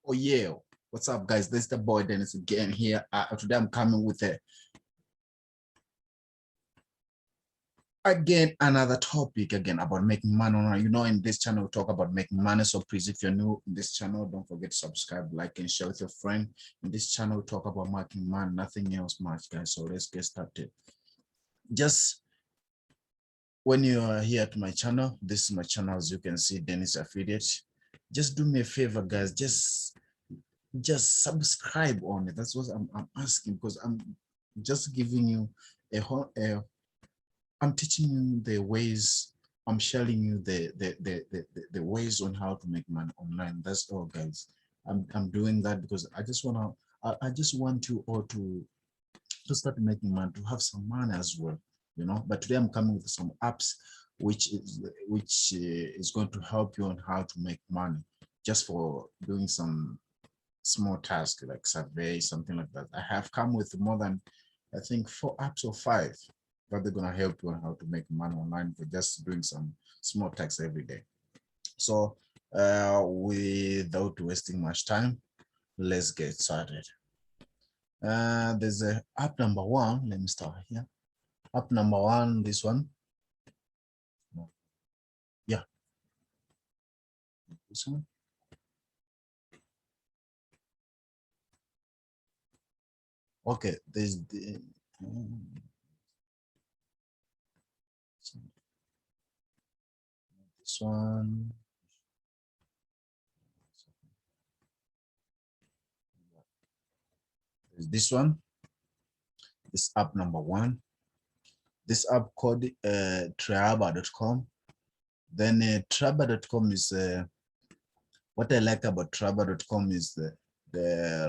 Oh yeah, what's up, guys? This is the boy Dennis again here. Today I'm coming with another topic again about making money. You know, in this channel we talk about making money. So please, if you're new in this channel, don't forget to subscribe, like, and share with your friend. In this channel we talk about making money, nothing else much, guys. So let's get started. Just when you are here to my channel, this is my channel, as you can see, Dennis Affiliate. Just do me a favor, guys. Just subscribe on it. That's what I'm asking, because I'm just giving you I'm teaching you the ways. I'm sharing you the ways on how to make money online. That's all, guys. I'm doing that because I just want you all to start making money, to have some money as well, you know. But today I'm coming with some apps which is going to help you on how to make money just for doing some small task like survey, something like that. I have come with more than, I think, 4 apps or 5 that they're gonna help you on how to make money online for just doing some small tasks every day. So without wasting much time, let's get started. There's a app number 1. Let me start here. App number 1, this one. Yeah, this one. Okay, there's the this one. There's this one. This app number 1. This app called Travelcom. Then Travelcom is what I like about Travelcom is the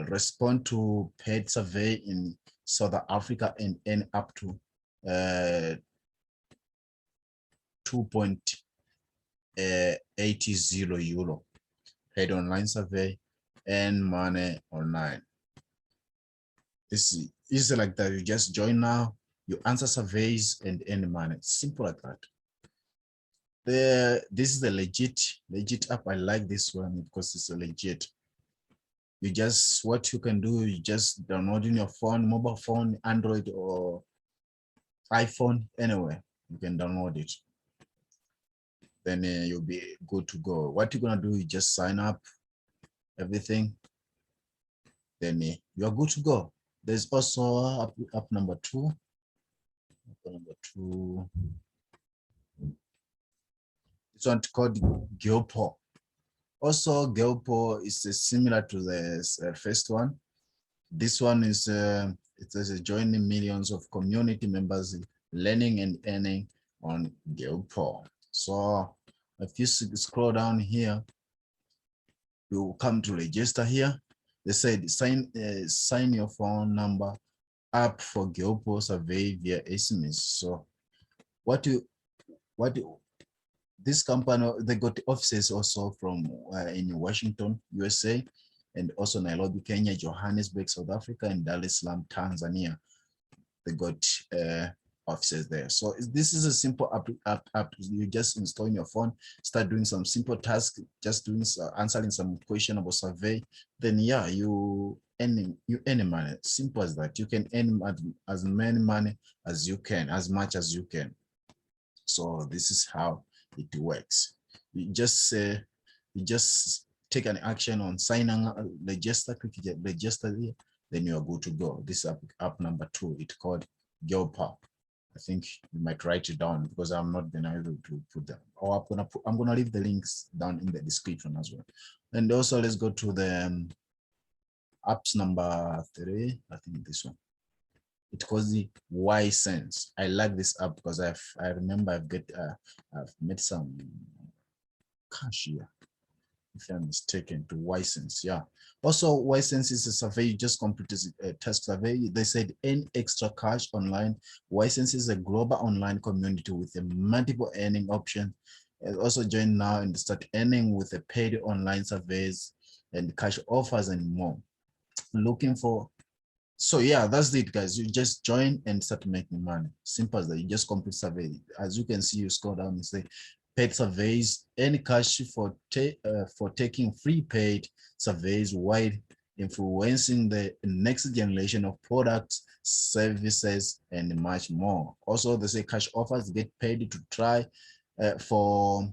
respond to paid survey in South Africa and earn up to 2.80 euro paid online survey and money online. This is like that. You just join now, you answer surveys and earn money. Simple like that. This is a legit app. I like this one because it's a legit. You just, what you can do, you just download in your phone, mobile phone, Android or iPhone, anywhere you can download it. Then you'll be good to go. What you're gonna do, you just sign up, everything. Then you're good to go. There's also app number 2. This one called Girlpop. Also, Girlpop is similar to the first one. This one is it is joining millions of community members learning and earning on Girlpop. So if you scroll down here, you will come to register here. They said sign your phone number up for Girlpop survey via SMS. So this company, they got offices also from in Washington, USA, and also Nairobi, Kenya, Johannesburg, South Africa, and Dar es Salaam, Tanzania. They got offices there. So this is a simple app. You just install in your phone, start doing some simple tasks, just doing answering some question about survey. Then yeah, you earn money. Simple as that. You can earn as many money as you can, as much as you can. So this is how it works. You just take an action on signing up, register, click register here, then you are good to go. This app number 2, it's called Girlpop. I think you might write it down because I'm not been able to put them. Or I'm gonna leave the links down in the description as well. And also let's go to the apps number 3. I think this one. It calls the Whysense. I like this app because I remember I've made some cash here, if I'm mistaken, to Whysense. Yeah. Also, Whysense is a survey. You just completed a test survey. They said earn extra cash online. Whysense is a global online community with a multiple earning options. Also join now and start earning with a paid online surveys and cash offers and more. Looking for. So yeah, that's it, guys. You just join and start making money. Simple as that. You just complete survey. As you can see, you scroll down and say, paid surveys, any cash for taking free paid surveys while influencing the next generation of products, services, and much more. Also, they say cash offers get paid to try for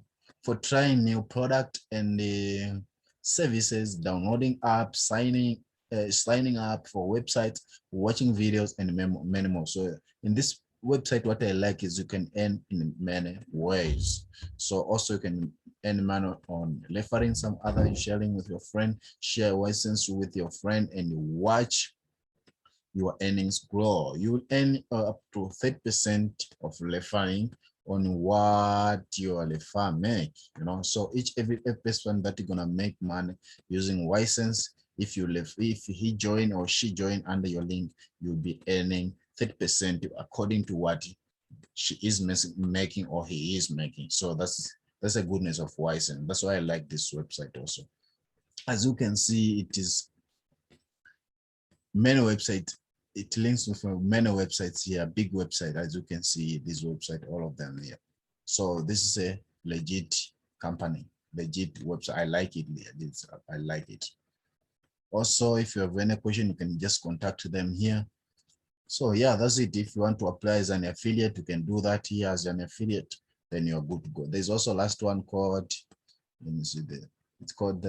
trying new product and services, downloading apps, signing up for websites, watching videos, and many more. So in this website, what I like is you can earn in many ways. So also you can earn money on referring some other, sharing with your friend, share Whysense with your friend, and watch your earnings grow. You will earn up to 30% of referring on what your refer make, you know. So every person that you're gonna make money using Whysense, if he join or she join under your link, you'll be earning 30% according to what she is making or he is making. So that's a goodness of Whysense. That's why I like this website also. As you can see, it is many websites. It links with many websites here, big website, as you can see, this website, all of them here. So this is a legit company, legit website. I like it. I like it. Also, if you have any question, you can just contact them here. So yeah, that's it. If you want to apply as an affiliate, you can do that here as an affiliate, then you're good to go. There's also last one called, let me see there. It's called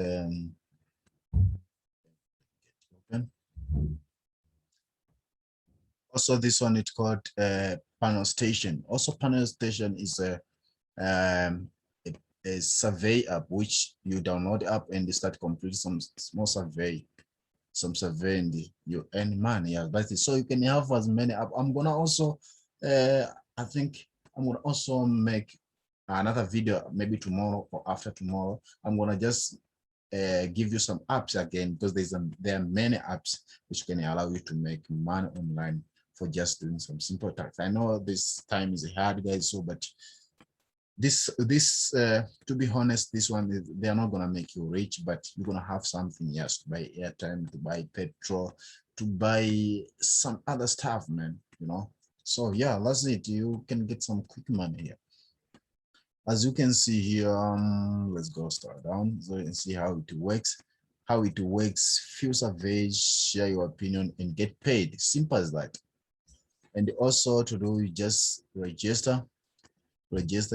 also this one, it's called Panelstation. Also Panelstation is a survey app which you download the app and you start completing some small survey, and you earn money. Yeah, that's it. So you can have as many apps. I'm gonna also I think I'm gonna also make another video maybe tomorrow or after tomorrow. I'm gonna just give you some apps again, because there are many apps which can allow you to make money online for just doing some simple tasks. I know this time is hard, guys, so but this to be honest, this one they're not gonna make you rich, but you're gonna have something, yes, to buy airtime, to buy petrol, to buy some other stuff, man, you know. So yeah, that's it. You can get some quick money here. As you can see here, let's go start down so you can see how it works. Few surveys, share your opinion, and get paid. Simple as that. And also to do, you just register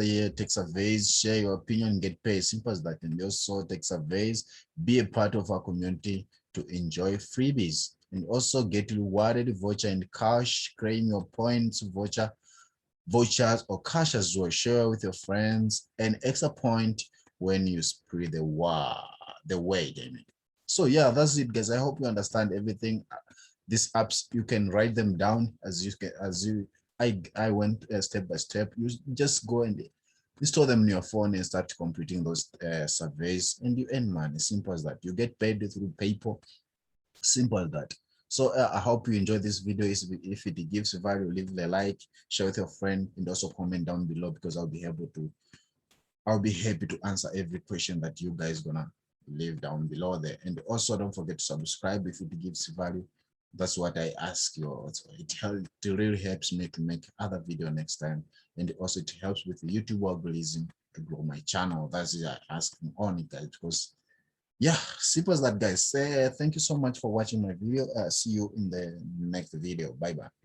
here, take surveys, share your opinion, and get paid. Simple as that. And also take surveys, be a part of our community to enjoy freebies, and also get rewarded voucher and cash, claim your points, vouchers or cash as well. Share with your friends, and extra point when you spread the word. I mean. So yeah, that's it, guys. I hope you understand everything. These apps, you can write them down I went step by step. You just go and install them on your phone and start completing those surveys, and you earn money. Simple as that. You get paid through PayPal. Simple as that. So I hope you enjoyed this video. If it gives value, leave a like, share with your friend, and also comment down below, because I'll be happy to answer every question that you guys gonna leave down below there. And also don't forget to subscribe if it gives value. That's what I ask you. It really helps me to make other video next time, and also it helps with the YouTube algorithm to grow my channel. That's it. I ask on it, guys, because yeah, simple as that, guys. Thank you so much for watching my video. See you in the next video. Bye bye.